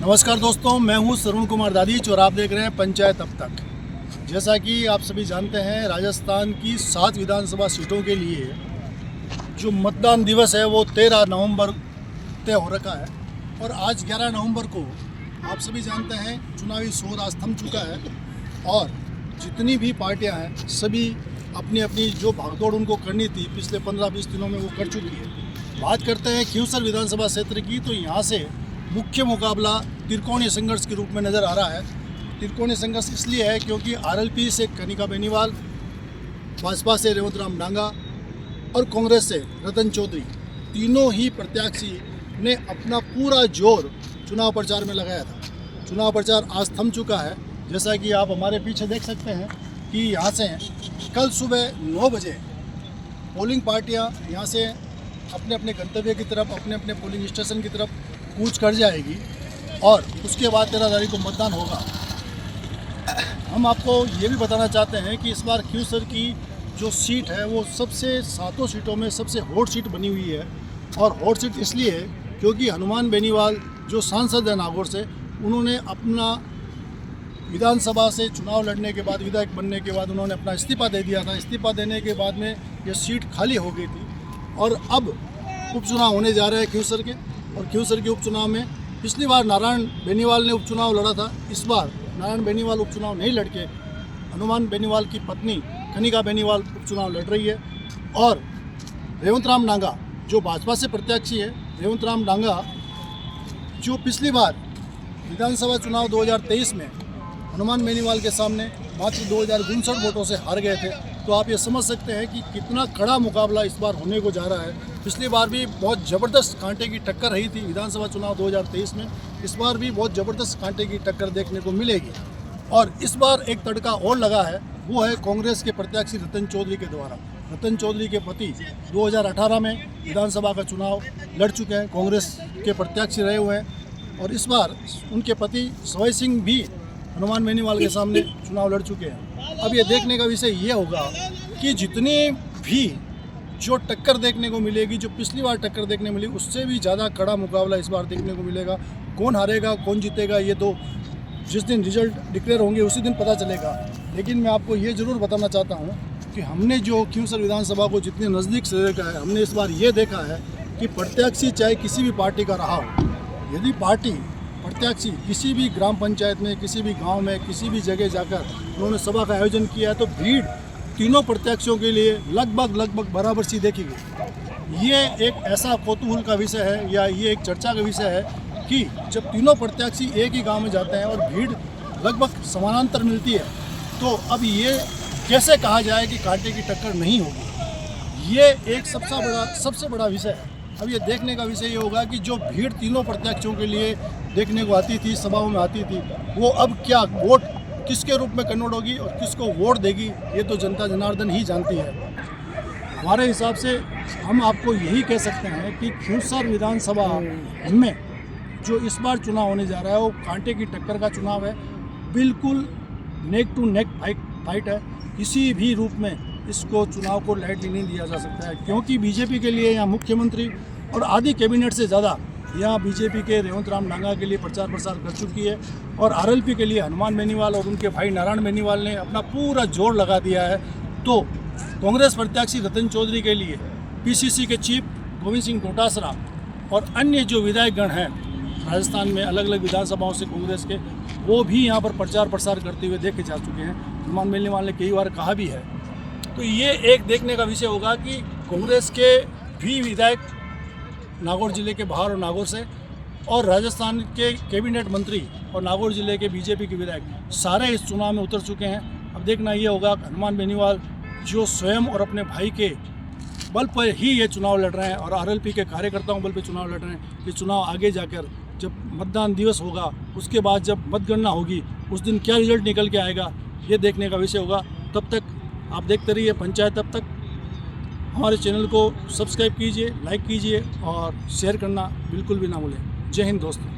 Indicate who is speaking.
Speaker 1: नमस्कार दोस्तों, मैं हूं श्रवण कुमार दादीच और आप देख रहे हैं पंचायत अब तक। जैसा कि आप सभी जानते हैं, राजस्थान की 7 विधानसभा सीटों के लिए जो मतदान दिवस है वो 13 नवंबर तय हो रखा है और आज 11 नवंबर को आप सभी जानते हैं चुनावी शोर आज थम चुका है और जितनी भी पार्टियां हैं सभी अपनी अपनी जो भागदौड़ उनको करनी थी पिछले 15-20 दिनों में वो कर चुकी है। बात करते हैं खींवसर विधानसभा क्षेत्र की, तो यहाँ से मुख्य मुकाबला त्रिकोणीय संघर्ष के रूप में नज़र आ रहा है। त्रिकोणीय संघर्ष इसलिए है क्योंकि आरएलपी से कनिका बेनीवाल, भाजपा से रेवंतराम डांगा और कांग्रेस से रतन चौधरी, तीनों ही प्रत्याशी ने अपना पूरा जोर चुनाव प्रचार में लगाया था। चुनाव प्रचार आज थम चुका है। जैसा कि आप हमारे पीछे देख सकते हैं कि यहाँ से कल सुबह 9 बजे पोलिंग पार्टियाँ यहाँ से अपने अपने गंतव्य की तरफ, अपने अपने पोलिंग स्टेशन की तरफ कूच कर जाएगी और उसके बाद 13 तारीख को मतदान होगा। हम आपको ये भी बताना चाहते हैं कि इस बार खींवसर की जो सीट है वो सबसे 7 सीटों में सबसे हॉट सीट बनी हुई है। और हॉट सीट इसलिए है क्योंकि हनुमान बेनीवाल जो सांसद है नागौर से, उन्होंने अपना विधानसभा से चुनाव लड़ने के बाद, विधायक बनने के बाद उन्होंने अपना इस्तीफा दे दिया था। इस्तीफा देने के बाद में ये सीट खाली हो गई थी और अब उपचुनाव होने जा रहे हैं खींवसर के। और खींवसर के उपचुनाव में पिछली बार नारायण बेनीवाल ने उपचुनाव लड़ा था। इस बार नारायण बेनीवाल उपचुनाव नहीं लड़के हनुमान बेनीवाल की पत्नी कनिका बेनीवाल उपचुनाव लड़ रही है। और रेवंतराम डांगा जो भाजपा से प्रत्याशी है, रेवंतराम डांगा जो पिछली बार विधानसभा चुनाव 2023 में हनुमान बेनीवाल के सामने मात्र 2059 वोटों से हार गए थे। तो आप ये समझ सकते हैं कि कितना कड़ा मुकाबला इस बार होने को जा रहा है। पिछली बार भी बहुत ज़बरदस्त कांटे की टक्कर रही थी विधानसभा चुनाव 2023 में, इस बार भी बहुत ज़बरदस्त कांटे की टक्कर देखने को मिलेगी। और इस बार एक तड़का और लगा है, वो है कांग्रेस के प्रत्याशी रतन चौधरी के द्वारा। रतन चौधरी के पति 2018 में विधानसभा का चुनाव लड़ चुके हैं, कांग्रेस के प्रत्याशी रहे हुए हैं और इस बार उनके पति सवाई सिंह भी हनुमान बेनीवाल के सामने चुनाव लड़ चुके हैं। अब ये देखने का विषय ये होगा कि जितनी भी जो टक्कर देखने को मिलेगी, जो पिछली बार टक्कर देखने मिली, उससे भी ज़्यादा कड़ा मुकाबला इस बार देखने को मिलेगा। कौन हारेगा कौन जीतेगा ये तो जिस दिन रिजल्ट डिक्लेयर होंगे उसी दिन पता चलेगा। लेकिन मैं आपको ये ज़रूर बताना चाहता हूँ कि हमने जो खींवसर विधानसभा को जितने नज़दीक से देखा है, हमने इस बार ये देखा है कि प्रत्याशी चाहे किसी भी पार्टी का रहा हो, यदि पार्टी प्रत्याशी किसी भी ग्राम पंचायत में, किसी भी गांव में, किसी भी जगह जाकर उन्होंने सभा का आयोजन किया है तो भीड़ तीनों प्रत्याशियों के लिए लगभग बराबर सी देखी गई। ये एक ऐसा कौतूहल का विषय है या ये एक चर्चा का विषय है कि जब तीनों प्रत्याशी एक ही गांव में जाते हैं और भीड़ लगभग समानांतर मिलती है, तो अब ये कैसे कहा जाए कि कांटे की टक्कर नहीं होगी। ये एक सबसे बड़ा विषय है। अब ये देखने का विषय ये होगा कि जो भीड़ तीनों प्रत्याशियों के लिए देखने को आती थी, सभाओं में आती थी, वो अब क्या वोट किसके रूप में कन्वर्ट होगी और किसको वोट देगी, ये तो जनता जनार्दन ही जानती है। हमारे हिसाब से हम आपको यही कह सकते हैं कि खींवसर विधानसभा में जो इस बार चुनाव होने जा रहा है वो कांटे की टक्कर का चुनाव है। बिल्कुल नेक टू नेक फाइट है। किसी भी रूप में इसको चुनाव को लाइटली नहीं लिया जा सकता है क्योंकि बीजेपी के लिए यहाँ मुख्यमंत्री और आधी कैबिनेट से ज़्यादा यहाँ बीजेपी के रेवंतराम डांगा के लिए प्रचार प्रसार कर चुकी है और आरएलपी के लिए हनुमान बेनीवाल और उनके भाई नारायण बेनीवाल ने अपना पूरा जोर लगा दिया है। तो कांग्रेस प्रत्याशी रतन चौधरी के लिए पीसीसी के चीफ गोविंद सिंह डोटासरा और अन्य जो विधायकगण हैं राजस्थान में अलग अलग विधानसभाओं से कांग्रेस के, वो भी यहाँ पर प्रचार प्रसार करते हुए देखे जा चुके हैं। हनुमान बेनीवाल ने कई बार कहा भी है। तो ये एक देखने का विषय होगा कि कांग्रेस के भी विधायक नागौर जिले के बाहर और नागौर से और राजस्थान के कैबिनेट मंत्री और नागौर जिले के बीजेपी के विधायक सारे इस चुनाव में उतर चुके हैं। अब देखना ये होगा हनुमान बेनीवाल जो स्वयं और अपने भाई के बल पर ही ये चुनाव लड़ रहे हैं और आरएलपी के कार्यकर्ताओं बल पर चुनाव लड़ रहे हैं। ये चुनाव आगे जाकर जब मतदान दिवस होगा, उसके बाद जब मतगणना होगी, उस दिन क्या रिजल्ट निकल के आएगा, ये देखने का विषय होगा। तब तक आप देखते रहिए पंचायत अब तक। हमारे चैनल को सब्सक्राइब कीजिए, लाइक कीजिए और शेयर करना बिल्कुल भी ना भूलें। जय हिंद दोस्तों।